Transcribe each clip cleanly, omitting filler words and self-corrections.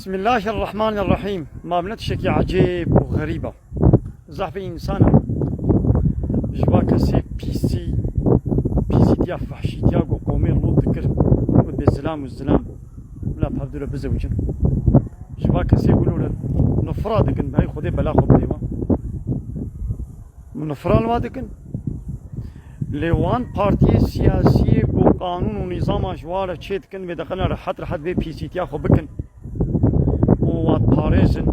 بسم الله الرحمن الرحيم. ما بنتشكي عجيب وغريبة زحفي إنسانا جوا كسي بيسي تيا فحشي تيا قومي الله ذكر بالزلام والزلام لا بهدول بزوجن جوا كسي يقولوا نفرا دكن بهاي خدي بلا خد ديما من نفرا الوادكن لوان بارتي سياسية قانون ونظام أجوار تشيدكن بدخلنا رحت بي بيسي تيا خبكن وات باريزن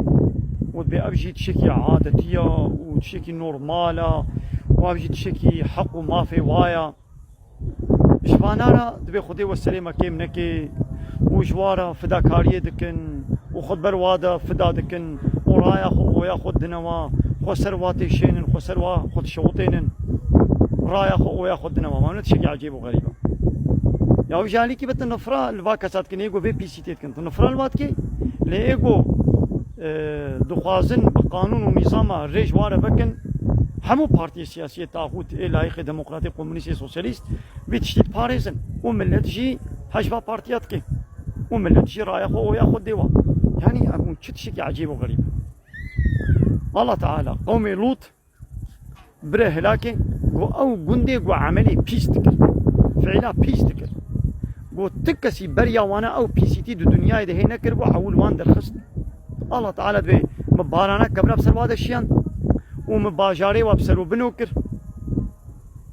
وبأبجي تشكي عادتية وتشكي نورمالة وأبجي تشكي حق وما في وايا جوانارا دبي خدي والسلامة كيم نكي وجوارا فداكارية دكن وخد بروادا فدا دكن ورايا خو وياخد دنوا خو سرواتي شينن خو سروا خد شوطينن رايا خو وياخد دنوا ما نتشكي عجيب وغريبة يا وجالي كي بت النفرة الواكسات كنيجو في بيسيتيت كنت النفرة الواتكي ليجو دخوازن بقانون ونظام ريج وارا بكن همو بارتي سياسية تاغوت لايق ديمقراطي كومونيستي سوسياليست بتشتيت باريزن وملت جي هجبا بارتياتكي وملت جي رايخو وياخد ديوا يعني اكون تشتشكي عجيب وغريب. الله تعالى قومي لوط بره هلاكي او قندي قو عملي بيستكر فعلا بيستكر قو تكسي بريا وانا او بيسيتي دو دنيا ده هنا كربو حول وان درخست الله تعالى بي مبارانا كبرا بسر هذا الشيان ومباجاري وبسرو بنوكر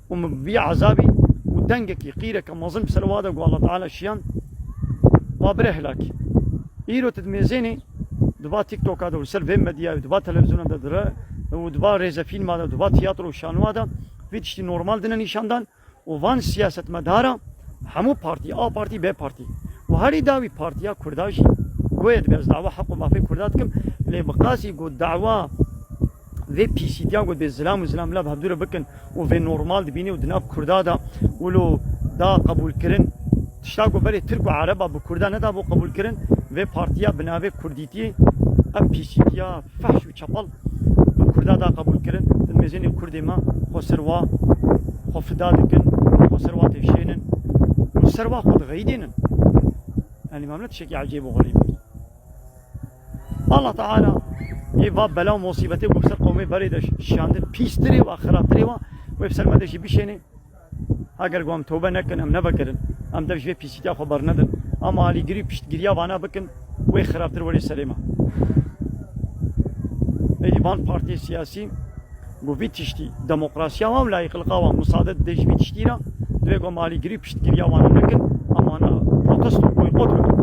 ومبيع عذابي ودنجكي قيرك مظلم بسر هذا الله تعالى الشيان وابره لك ايرو تدميزيني دبا تيك توك هذا وسر في مديا ودبا تلفزيون هذا ودبا ريزا فيلم هذا ودبا تياترو شانو هذا في تشتي نورمال دنا نيشاندان وفان سياسة مدارا همو بارتي بارتي بي بارتي وهاري داوي بارتيا كرداجي قويت بس دعوة حق وما في كرداتكم اللي مقاسي قد دعوة في بيسي تيا قد بالزلام والزلام لا بهدول بكن وفي نورمال دبيني ودناب كردادا ولو دا قبول كرن تشتاقوا بري تركوا عربا بكردان ندا بو قبول كرن في بارتيا بناوي كرديتي اب بيسي تيا فحش وشبل بكردادا قبول كرن الميزاني كردي ما خسروا خفدادكن خسروا تفشينن وسروا خد غيدين يعني ما شيء عجيب وغريب. الله تعالى يباب بلا مصيبته وبسر قومي بريدش شاندر بيستري واخراتري وبسر ما دشي بيشيني اگر قوم توبه نكن ام نبكرن ام دبش بيسيتا خبر ندن اما علي غري بيشت غريا وانا بكن وي خرابتر ولي سليمه ايبان بارتي سياسي قوفي تشتي ديمقراطيا وام لايق القوام مصادة دش بيتشتيرا دوي قوم علي غري بيشت غريا وانا نكن اما انا بروتست وي قدر